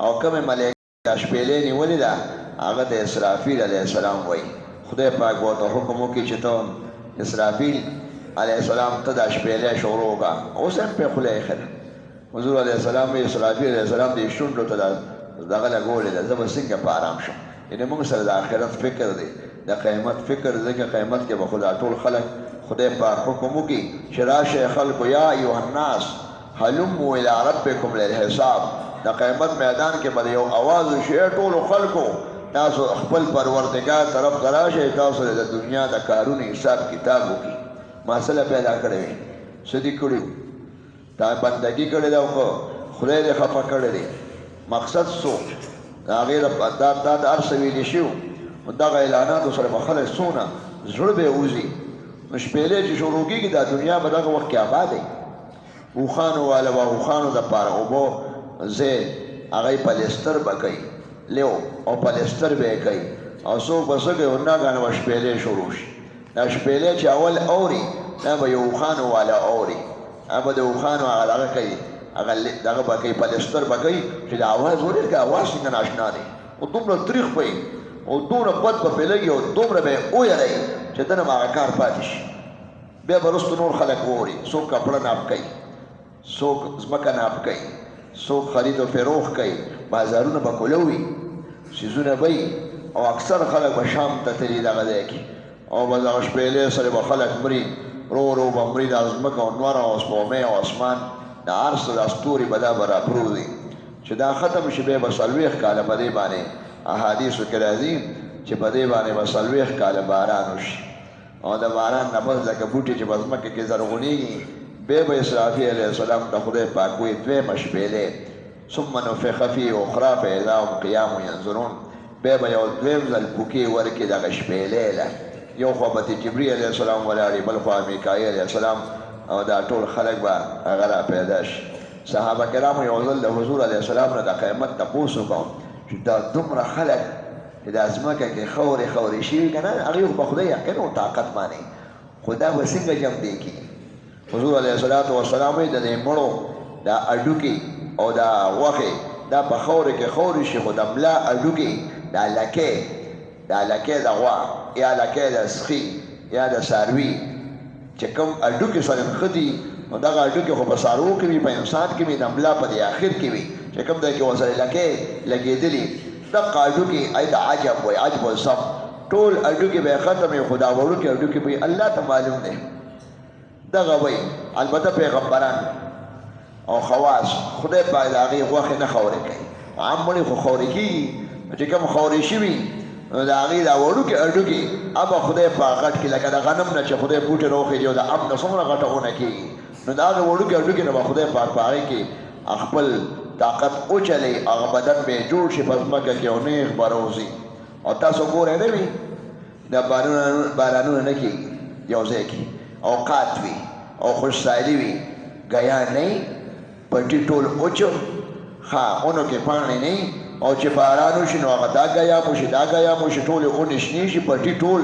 او کومه ملائکه شپېلې نیولې ده هغه د اسرافیل علیه السلام وایي خدای پاک ورته حکم وکړي چې ته اسرافیل علیه السلام ته دا شپېلې شروع وکړه اوس هم پرې خوله ایښې ده حضور علیه السلام وایي اسرافیل علیه السلام دې شونډو ته دغه لګولې ده زه به څنګه په آرام شم یعنې موږ سره د آخرت فکر دی د قیامت فکر ځکه قیامت کې به خدا ټول خلک خدای پاک حکم وکړي چې راشئ خلکو یا ایها الناس هلموا الی ربکم للحساب د قیامت میدان کې به یو اواز وشي ټولو خلکو تاسو خپل پروردګار طرف ته راشئ تاسو د دنیا د کارونو حساب کتاب وکړي مسله پیدا کړې وي څه دې کړي دا بندګي کړې ده او خدای دې خفه کړی دی مقصد څه د هغې دا د هر څه ویلي شوي دغه اعلاناتو سره به خلک څونه زړه به یې وځي نو شپېلې چې شروع کېږي دا دنیا به دغه وخت کې آباد دی اوښانو والا به اوښانو دپاره اوبه ځای هغه یې پلستر به کوي لیو او پلستر به یې کوي او څوک به څه کوي ورناګانې به شپېلې شروع شي دا شپېلې چې اول اوري دا به یو اوښانو والا اوري هغه به د اوښانو هغه دغه کوي هغه دغه به کوي پلستر به کوي چې د اواز ولې که اواز څنګه ناشنا دی او دومره تریخ به او دومره بد به پرې لګي او دومره به یې ویروي چې دنه به هغه کار پاتې شي بیا به وروسته نور خلک واوري څوک کپړه ناپ کوي څوک ځمکه ناپ کوي څوک خرید و فروخت کوي بازارونه به کولوي څیزونه به او اکثر خلک به شام ته تلي دغه ځای کې او به دغه شپېلې سره به خلک مري ورو ورو به مري دا ځمکه او نور او سپومې او اسمان د هر څه دا ستوري به دا به راپروزي چې دا ختم شي بیا به 40 کاله په دې باندې احادیثو کې راځي چې په دې باندې به 40 کاله باران وشي او د باران نه بس لکه بوټي چې په ځمکه کې زرغونېږي بیا به اسرافیل علیه السلام ته خدای پاک وایي دویمه شپېلې ثم نفخ فیه اخرى فاذا هم قیام ینظرون بیا به یو دویم ځل پوکې ورکړي دغه شپېلې له یو خوا به جبري علیه السلام ولاړې بل خوا میکایل علیه السلام او دا ټول خلک به هغه را پیدا شي صحابه کرامو یو ځل د حضور علیه السلام نه د قیامت تپوس وکړو چې دا دومره خلک چې دا ځمکه کې خورې خورې شوي که نه هغوی خو به خدای یقین او طاقت ماني خو دا به څنګه جمع دی کېږي حضور علیه الصلاة والسلام وایي د دې مړو دا اډوکې او دا غوښې دا په خاورې کې خورې شي خو د ملا اډوکې دا لکې د غوا یا لکې د سخي یا د څاروي چې کوم اډوکې سره ښه دي نو دغه اډوکې خو په څاروو کې وي په انسان کې وي د ملا په دې اخر کې وي چې کوم دی کې ورسره لکې لګېدلي دغه اډوکې ای د عجب وایي عجب الصف ټول اډوکې به یې ختم وي خو دا وړوکې اډوکې به الله ته معلوم دی دغه وایي البته پیغمبران او خواص خدای پاک د هغې غوښې نه خورې کوي عام مړي خو خورې کېږي چې کوم خورې شوي نو د هغې دا وړوکې اډوکې ابه خدای پاک غټ کړي لکه د غنم نه چې خدای بوټې راوخېږي او د اب نه څومره غټه ونه کېږي نو د هغې وړوکې اډوکې نه به خدای پاک په هغې کې خپل طاقت وچلی هغه بدن به یې جوړ شي په ځمکه کې او نیغ به راوځي او تاسو ګورئ نه وي دا بارانونه نه کېږي یو ځای کې اوقات وي او خوشسالي وي ګیا نه پټي ټول اوچو ها اونو کې پاڼې نه او چې باران وشي نو هغه دا ګیا مو شي دا ګیا مو شي ټولې اونې شنې شي پټي ټول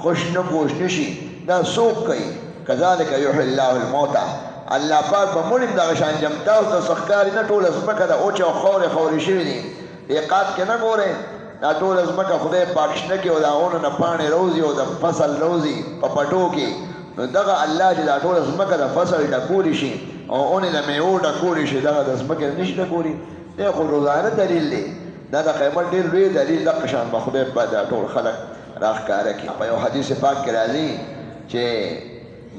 خوش نه پوش نه شي دا څوک کوي کذلک یحیی الله الموتى الله پاک به مړ دغه شان جمتاو ته ښکاري نه ټوله ځمکه د اوچې او خاورې خورې شوي دي دقت کې نه ګورئ دا ټوله ځمکه خدای پاک شنه کړي او د هغونو نه پاڼې روزي او د فصل روزي په پټو کې نو دغه الله چې دا ټوله ځمکه د فصل ډکولی شي او اونې د میوو ډکولی شي دغه د ځمکې نشي ډکولی دی خو روزانه دلیل دی دا د قیامت ډېر لوی دلیل دغه شان به خدای پاک دا ټول خلک راښکاره کړي په یو حدیث پاک کې راځي چې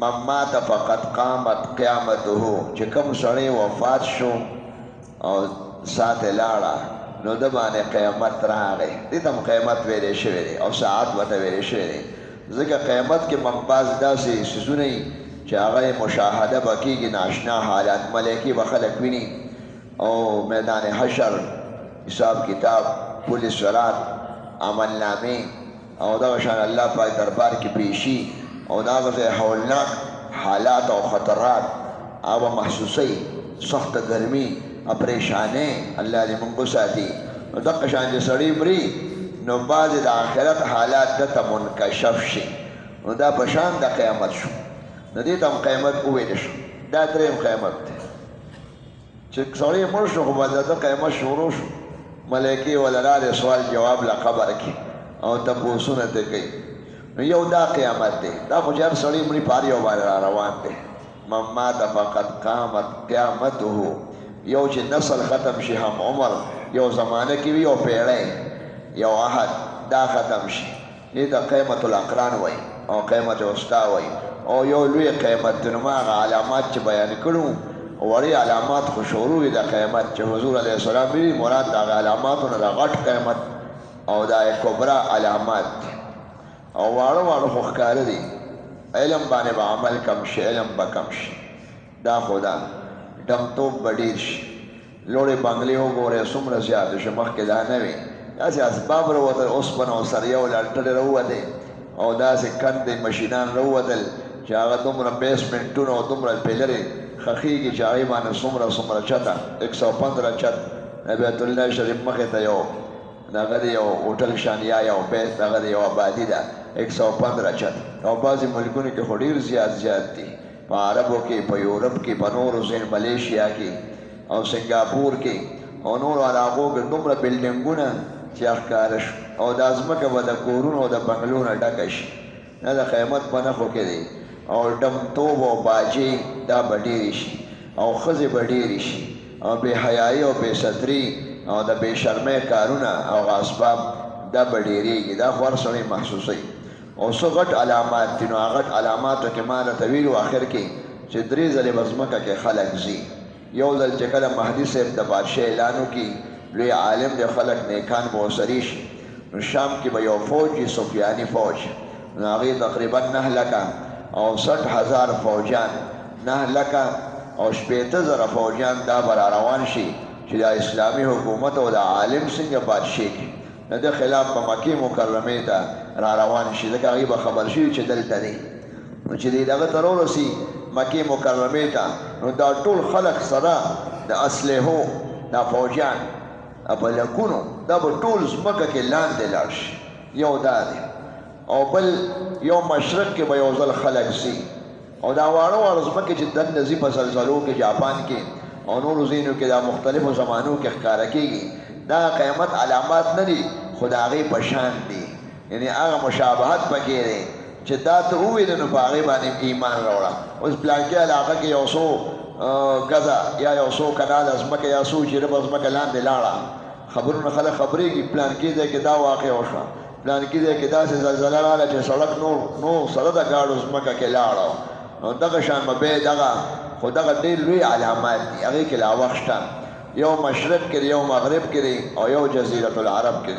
من مات فقط قامت قیامته چې کوم سړی وفات شو او ساعت لاړه نو د باندې قیامت راغی دې ته قیامت ویلې شوی دی او ساعت ورته ویلې شوی دی ځکه قیامت کې بعض داسې څیزونه وي چې هغه مشاهده به کېږي ناشنا حالات ملایکې به خلک ویني او میدان حشر حساب کتاب پولیس صراط عملنامې او دغه شان الله پاک دربار کې پیشي او دغه هولناک حالات او خطرات او محسوسي سخت ګرمي پریشانې الله دې موږ وساتي نو دغه شان چې سړی مري نو بعضې د آخرت حالات دته منکشف شي نو دا په شان د قیامت شو نو دې ته هم قیامت وویل شو دا درېیم قیامت دی چې چې سړی مړ شو خو به د ده قیامت شروع شو ملایکې وله راغلې سوال جواب له قبر کې او تپوسونه ترې کوي نو یو دا قیامت دی دا خو چې هر سړی مړي په هر یو باندې را روان دی من مات فقد قامت قیامته یو چې نسل ختم شي هم عمر یو زمانه کې وي یو پیړۍ یو عهد دا ختم شي دې ته قیمت الاقران وایي او قیمت وسطا وایي او یو لوی قیمت دی نو ما هغه علامات چې بیان کړو وړې علامات خو شروع وي د قیمت چې حضور علیه السلام ویلي مراد د هغه علاماتو نه د غټ قیمت او دا کبرا علامات دي او واړه واړه خو ښکاره دي علم باندې به عمل کم شي علم به کم شي دا خو دا ډمتوب به ډېر شي لوړې بنګلې وګورئ څومره زیات شي مخکې دا نه وي داسې اسباب راوتل اوسپنه او سریه او لالټرې راووتې او داسې کندې مشینان راووتل چې هغه دومره بیسمنټونه او دومره پیلرې خخېږي چې هغې باندې څومره چته 115 چت بیت الله شریف مخې ته یو دغه دی یو هوټل شان یا یو بیت دغه دی یو آبادي ده 115 چت او بعضې ملکونو کې خو ډېر زیات دي په عربو کې په یورپ کې په نورو ځین ملیشیا کې او سنګاپور کې او نورو علاقو کې دومره بلډینګونه چې ښکاره شو او دا ځمکه به د کورونو او د بنګلو نه ډکه شي نه د قیمت په نښو کې دی او ډمتوب او باجې دا به ډېرې شي او ښځې به ډېرې شي او بې حیایي او بې ستري او د بې شرمۍ کارونه او اسباب دا به ډېرېږي دا خو هر سړی محسوسوي او څه غټ علامات دي نو هغه غټ علاماتو کې ما درته ویلو آخر کې چې 3 ځلې به ځمکه کې خلک ځي یو ځل چې کله مهدي صاحب د بادشاه اعلان وکړي لوی عالم دی خلک نیکان به ورسرې شي نو شام کې به یو فوج وي سفیاني فوج نو هغې تقریبا 9 لکه او 60,000 فوجان 9 لکه او 80,000 فوجان دا به را روان شي چې د اسلامي حکومت او د عالم څنګه بادشاه کې د ده خلاف په مکې مکرمې ته را روان شي ځکه هغوی به خبر شوي چې دلته دی نو چې دی دغه ته راورسي مکې مکرمې ته نو دا ټول خلک سره د اسلحو دا فوجان په لکونو دا به ټول ځمکه کې لاندې لاړ شي یو دا دی او بل یو مشرق کې به یو ځل خلک ځي او دا واړه ځمکې چې دننه ځي په زلزلو کې جاپان کې او نورو ځینو کې دا مختلفو زمانو کې ښکاره کېږي دا قیامت علامات نه دي خو د هغې په شان دي یعنې هغه مشابهت پکې دی چې دا ته ووینې نو په هغې باندې ایمان راوړه اوس پلانکې علاقه کې یو څو ګزه یا یو څو کناله ځمکه یا څو جریبه ځمکه لاندې لاړه خبرونه خلک خبرېږي پلانکې ځای کې دا واقع وشوه پلانکې ځای کې داسې زلزله راغله چې سړک نو سره د ګاډو ځمکه کې لاړه نو دغه شان به بیا دغه خو دغه ډېر لوی علامات دي هغې کې لا وخت شته یو مشرق کې یو مغرب کې او یو جزیرة العرب کې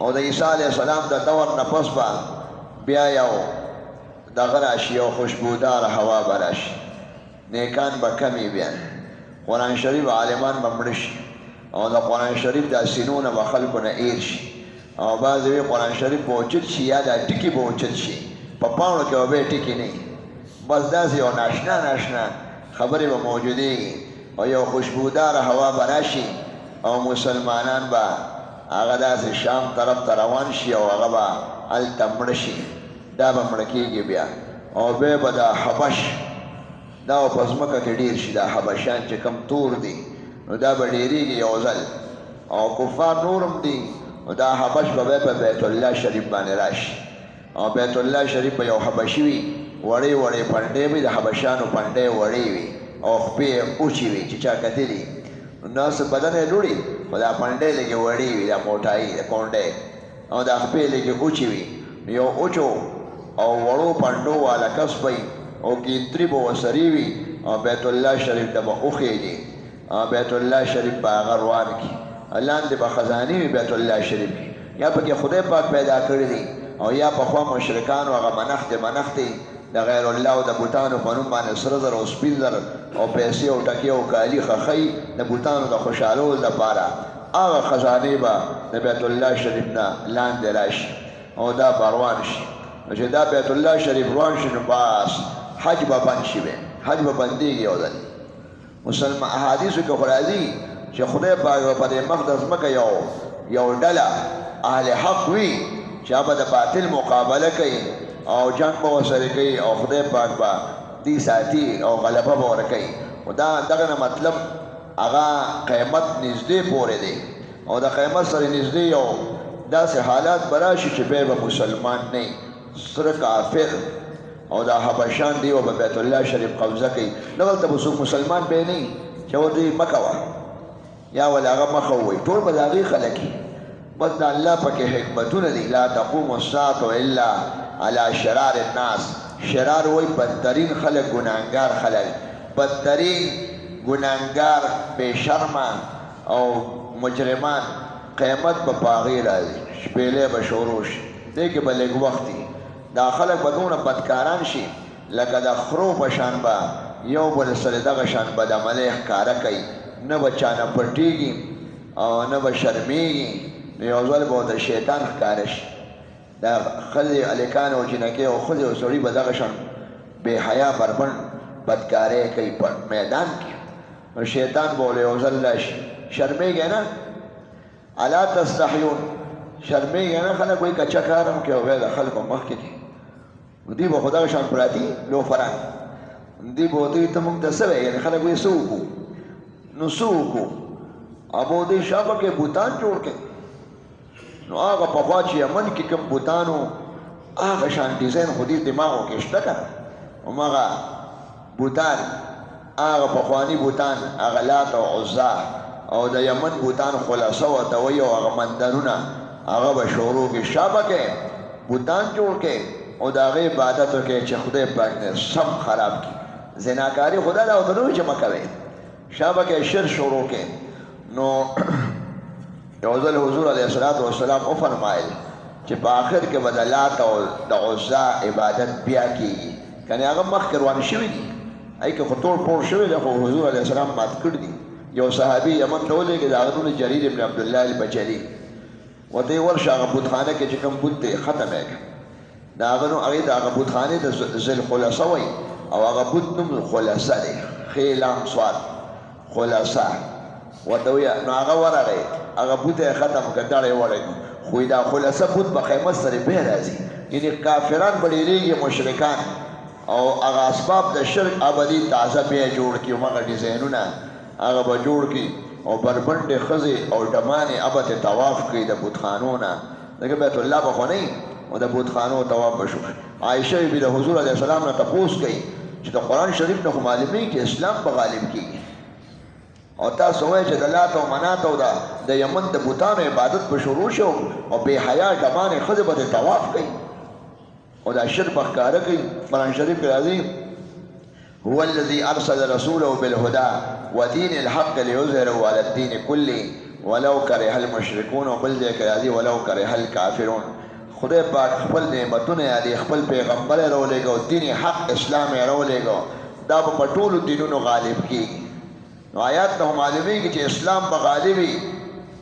او د عیسی علیه السلام د دور نه پس به بیا یو دغه راشي یو خوشبودار هوا به راشي نیکان به کمې بیا قرآن شریف عالمان به مړه شي او د قرآن شریف دا سینونه به خلکو نه ایر شي او بعضې وی قرآن شریف به اوچت شي یا دا ټکي به اوچت شي په پاڼو کې به بیا ټکي نه بس داسې یو ناشنا خبرې به موجودېږي او یو خوشبودار هوا به راشي او مسلمانان به هغه داسې شام طرف ته روان شي او هغه به هلته مړه شي دا به مړه کېږي بیا او بیا به دا حبش دا به په ځمکه کې ډېر شي دا حبشیان چې کم تور دي نو دا به ډېرېږي یو ځل او کفار نورم دي نو دا حبش به بیا په بیت الله شریف باندې راشي او بیت الله شریف به یو حبشي وي وړې پنډې وي د حبشیانو پنډې وړې وي او خپې یې اوچې وي چې چا کتلي نو هسې بدن یې لوړي خو دا پنډې لږې وړې وي دا موټایي د کونډې او دا خپې لږې اوچې وي یو اوچو او وړو پنډو والا کس به او کینتري به ورسرې وي او بیت الله شریف ته به وخېږي او بیت الله شریف به هغه روان کړي لاندې به خزانې وي بیت الله شریف یا پکې خدای پاک پیدا کړي دي او یا پخوا مشرکانو هغه منښتې د غیر الله او د بوتانو په نوم باندې سره زر او سپین زر او پیسې او ټکې او کالي خښۍ د بوتانو د خوشحالولو دپاره هغه خزانې به د بیت الله شریف نه لاندې راشي او دا به روان شي نو چې دا بیت الله شریف روان شي نو بس حج به بند شي حج به بندېږي یو ځل مسلمان احادیثو کې خو راځي چې خدای پاک به په دې مقدس ځمکه یو ډله اهل حق وي چې هغه د باطل مقابله کوي او جنگ به ورسره کوي او خدای پاک به دې ساتي او غلبه به ورکوي دغه نه مطلب هغه قیامت نږدې پورې دی او د قیامت سره نږدې یو داسې حالات به راشي چې بیا به مسلمان نه صرف کافر او دا حبشان دی او به بیت الله شریف قبضه کوي دغلته به څوک مسلمان به نه چې ورته مه کوه یا ول هغه مخه ووایي ټول به د هغې خلک بس د الله پکې حکمتونه دي لا تقوم الساعة الا على شرار الناس شرار وای بدترین خلک ګناهګار خلک بدترین ګناهګار بې شرمه او مجرمان قیامت به په هغې راځي شپېلې به شروع شي دې کې به لږ وخت وي دا خلک به دومره بدکاران شي لکه د خرو په شان به یو بل سره دغه شان بدعملۍ ښکاره کوي نه به چانه پټېږي او نه به شرمېږي نو یو ځل به د شیطان ښکاره شي دا ښځې هلکان او جینکې او ښځې او سړي به دغه شان بې حیا بربنډ بدکارۍ کوي په میدان کې نو شیطان به ورله یو ځل راشي شرمېږې نه الا تستحیون شرمېږې نه خلک وایي کچه کار هم کوي او بیا د خلکو مخکې کوي دوی به خو دغه شان پراتي لوفران دوی به ورته وایي ته موږ ته څه وایې یعنې خلک وایي څه وکړو نو څه وکړو او دوی شاپه کې بوتان جوړ کړي نو هغه پخوا چې یمن کې کوم بوتانو هغه شان ډیزاین خو دې دماغو کې شته که نه هماغه بوتان هغه پخواني بوتان هغه لات او عزا او د یمن بوتان خلاصه ورته وایي او هغه مندرونه هغه به شروع کړي شاپه کې بوتان جوړ کړي او د هغې عبادت وکړي چې خدای پاک نه سم خراب کړي زناکاري خدا دا ورته نه وایي چې مه کوئ شاپه کې شر شروع کړي نو یو ځل حضور علیه الصلاة والسلام وفرمایل چې په آخر کې به د لات او د عزا عبادت بیا کېږي کنې هغه مخکې روان شوي دي هغې کې خو ټول پوړ شوي دی خو حضور علیه السلام مات کړي دي یو صحابي یمن ته ولېږي د هغه نوم جریر ابن عبدالله البجلي ورته یې ورشه هغه بتخانه کې چې کوم بت دی ختم یې کړه د هغه نوم هغې د هغه بتخانې د ذوالخلاصه وایي او هغه بت نوم خلاصه دی ښې لام سواد خلاصه ورته وایي نو هغه ورغی هغه بوت یې ختم کړ ډړې وړی خو دا خلاصه بوت به قیامت سره بیا راځي یعنې کافران به ډېرېږي مشرکان او هغه اسباب د شرک ابدي تازه بیا جوړ کړي هماغه ډیزاینونه هغه به جوړ کړي او بربنډې ښځې او ډمانې ابه ته طواف کوي د بتخانو نه ځکه بیت الله به خو نه او د بتخانو طواف به شو عایشه بي د حضور علیه السلام نه تپوس کوي چې د قرآن شریف نه خو معلومېږي چې اسلام به غالب کېږي او تاسو وایئ چې د لات او منات او د یمن د بوتانو عبادت به شروع شو او بې حیا ډمانې ښځې به د طواف کوي او دا شرک به ښکاره کوي قرآن شریف کې راځي هو الذي ارسل رسوله بالهدى ودين الحق ليظهره على الدين كله ولو كره المشركون وبل ځای کې راځي ولو كره الكافرون خدای پاک خپل نعمتونه یادي خپل پیغمبر یې راولېږه او دین حق اسلام یې راولېږه دا به په ټولو دینونو غالب کېږي نو آیات ته معلومیږي چې اسلام به غالب وي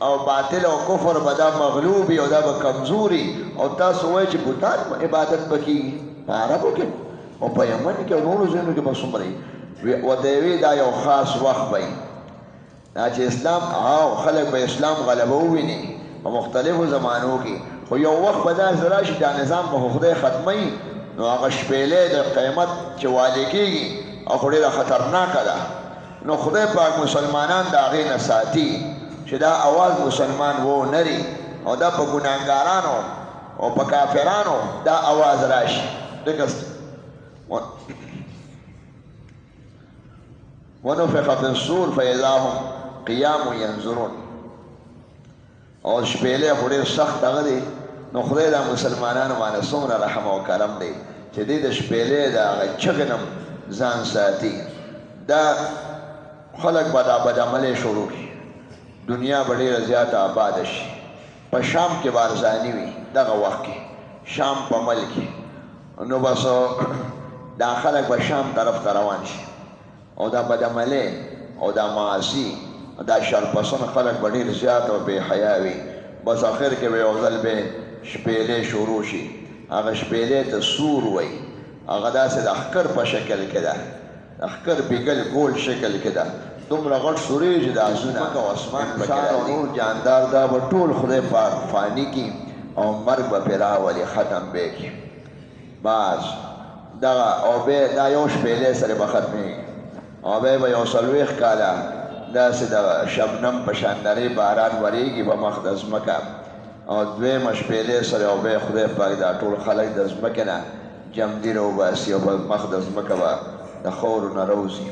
او باطل او کفر به دا مغلوب وي او دا به کمزوري او تاسو وایئ چې بوتان عبادت به کېږي په عربو کې او په یمن کې او نورو ځایونو کې به څومره وي ورته یې وي دا یو خاص وخت به دا چې اسلام او خلک به اسلام غلبه وویني په مختلفو زمانو کې خو یو وخت به داسې راشي دا نظام به خدای ختموي نو هغه شپېلې د قیامت چې والې کېږي او خو ډېره خطرناکه ده نو خدای پاک مسلمانان د هغې نه ساتي چې دا اواز مسلمان و نري او دا په ګناهګارانو او په کافرانو دا اواز راشي ونفخ في الصور فإذا هم قیام ینظرون او شپېلې خو ډېر سخت هغه دی نو خدای دا مسلمانانو باندې څومره رحم او کرم دی چې دوی د شپېلې د هغه چغې نه ځان ساتي دا خلک به دا بدعملۍ شروع کړي دنیا به ډېره زیاته آباده شي په شام کې به ارزاني وي دغه وخت کې شام په ملک کې نو بس دا خلک به شام طرف ته روان شي او دا بدعملۍ او دا معاصي دا شرپسند خلک به ډېر زیات او بې حیا وي بس آخر کې به یو ځل به شپېلې شروع شي هغه شپېلې ته سور وایي هغه داسې د اخکر په شکل کې ده اخکر بیګل ګول شکل کې ده دومره غټ سورې چې د آسونه او اسمان انسان او نور جاندار دا به ټول خدای پاک فاني کي او مرګ به پرې راولي ختم به کړي بس دغه او بیا دا یو شپېلې سره به ختمېږي او بیا به یو څلوېښت کاله داسې د شبنم په شاندارې باران وریږي په مخ د ځمکه او دویمه شپېلې سره او بیا خدای پاک دا ټول خلک د ځمکې نه جمدي راوباسي او په مخ د ځمکه به د خاورو نه راوځي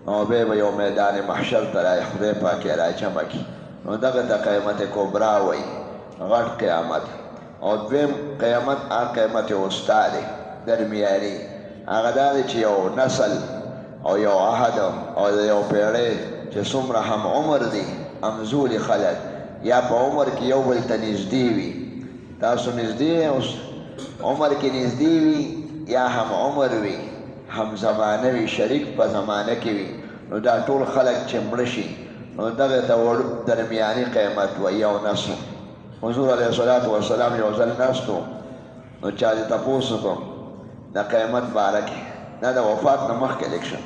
او بیا به یو میدان محشر ته رایي خدای پاک یې راجمع کړي نو دغه ته قیامت کبرا وایي غټ قیامت او دویم قیامت هغه قیامت وسطی دی درمیاني هغه دا دی چې یو نسل او یو عهد او یو پیړۍ چې څومره هم عمر دی همزولي خلک یا په عمر کې یو بل ته نږدې وي تاسو نږدې اوس عمر کې نږدې وي یا هم عمر وي هم زمانه وي شریک په زمانه کې وي نو دا ټول خلک چې مړه شي نو دغه ته درمیاني قیامت وایي یو نسل حضور علیه الصلاة والسلام یو ځل ناست و نو چا دې تپوس وکړو د قیامت باره کې دا د وفات نه مخکې لیک شو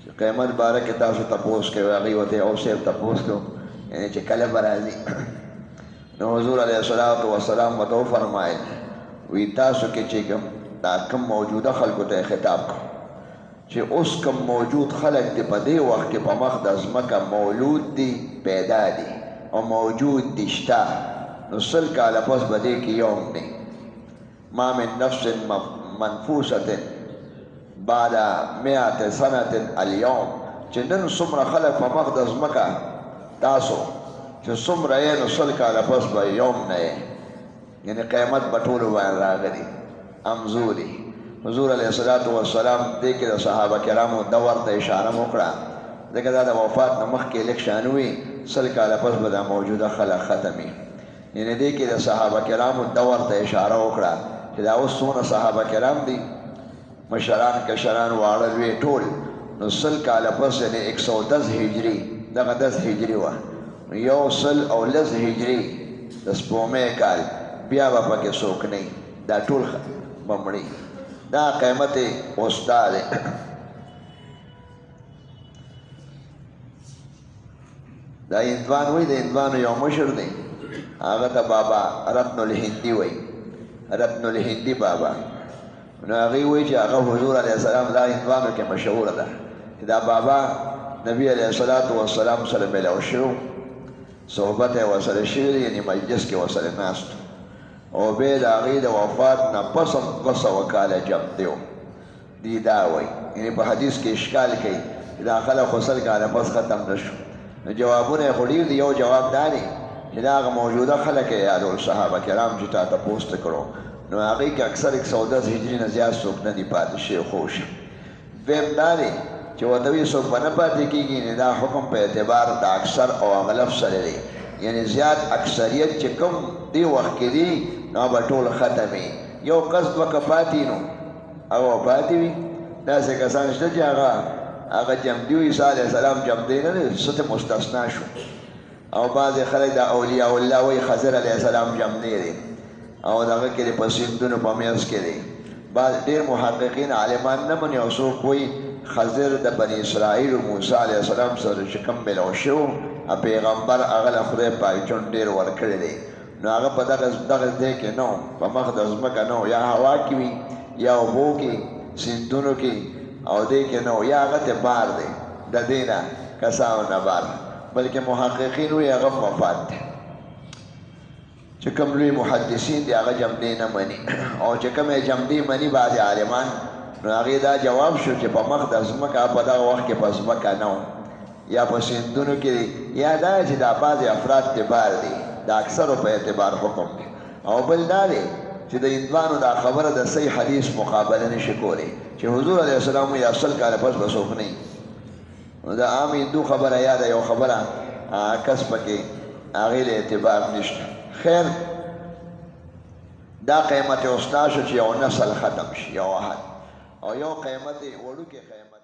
چې قیامت باره کې تاسو تپوس کوئ هغوی ورته یو صاحب تپوس کوو یعنې چې کله به راځي نو حضور علیه الصلاة والسلام ورته وفرمایل وی تاسو کې چې کوم دا کم موجوده خلکو ته خطاب کوو چې اوس کم موجود خلک دي په دې وخت کې په مخ د ځمکه مولود دي پیدا دي او موجود دي شته نو 100 کاله پس به دې کې یوم دی ما من نفس منفوسة بعد 100 سنة اليوم چې نن څومره خلک په مخ د ځمکه تاسو چې څومره یې نو 100 کاله پس به یوم نه یې یعنې قیامت به ټولو باندې راغلی همزولي حضور علیه الصلاة والسلام دې کې د صحابه کرامو دور ته اشاره وکړه ځکه دا د وفات نه مخکې لږ شان وي 100 کاله پس به دا موجوده خلک ختمي یعنې دې کې د صحابه کرامو دور ته اشاره وکړه چې دا اوس څومره صحابه کرام دي مشران کشران واړه لوی ټول نو 100 کاله پس یعنې 110 هجري دغه 10 هجري وه یو 100 او 10 هجري د سپومې کال بیا به پکې څوک نه دا ټول به مړي دا قیمت وسطی دی دا هندوان وایي د هندوانو یو مشر دی هغه ته بابا رتن الهندي وایي رتن الهندي بابا نو هغوی وایي چې هغه حضور علیه السلام دا هندوانو کې مشهوره ده چې دا بابا نبی علیه الصلاة والسلام سره میلاو شو صحبت یې ورسره شوی دی یعنې مجلس کې ورسره ناست او بیا د هغې د وفات نه پس هم 200 کاله جمدی و دی دا وایي یعنې په حدیث کې اشکال کوي چې دا خلک خو 100 کاله پس ختم نه شو نو جوابونه یې خو ډېر دي یو جواب دا دی چې دا هغه موجوده خلک یې یادول صحابه کرام چې تا تپوس ته کړو نو هغې کې اکثر 110 هجري نه زیات څوک نه دي پاتې شوي خوش دویم دا دی چې ورته وایي څوک به نه پاتې کېږي نه دا حکم په اعتبار د اکثر او اغلب سره دی یعنی زیات اکثریت چې کوم دی وخت کې دی نو به ټول ختمي یو کس دوه که پاتې نو هغه پاتې وي داسې کسان شته چې هغه جمدي وي عیسی علیه السلام جمدی نه دی څه مستثنا شو او بعضې خلک د اولیاء الله وایي خضر علیه السلام جمدی دی او دغه کې دی په سیندونو په منځ کې دی بعض ډېر محققین عالمان نه مني او څوک وایي خضر د بني اسرائیل موسی علیه السلام سره چې کوم میلاو شو پیغمبر هغه له خدای پاک ژوند ډېر ورکړی دی نو هغه په دغه ځای کې نه په مخ د ځمکه نه یا هوا کې وي یا اوبو کې سیندونو کې او دې کې نه یا هغه ته بار دی د دې نه کسانو نه بار بلکې محققین وایي هغه وفات دی چې کوم لوی محدثین دی هغه جمدی نه مني او چې کوم یې جمدی مني بعضې عالمان نو هغې دا جواب شو چې په مخ د ځمکه په دغه وخت کې په ځمکه نه یا په سیندونو کې دی یا دا چې دا بعضې افراد اعتبار دی د اکثرو په اعتبار حکم دی او بل دا دی چې د هندوانو دا خبره د صحیح حدیث مقابله نشي کولی چې حضور علیه السلام یا 100 کاله پس به څوک نه نو د عام هندو خبره یا د یو خبره کس پکې هغې له اعتبار نشته خیر دا قیمت وسطی شو چې یو نسل ختم شي یو عهد او یو قیمت وړوکی قیمت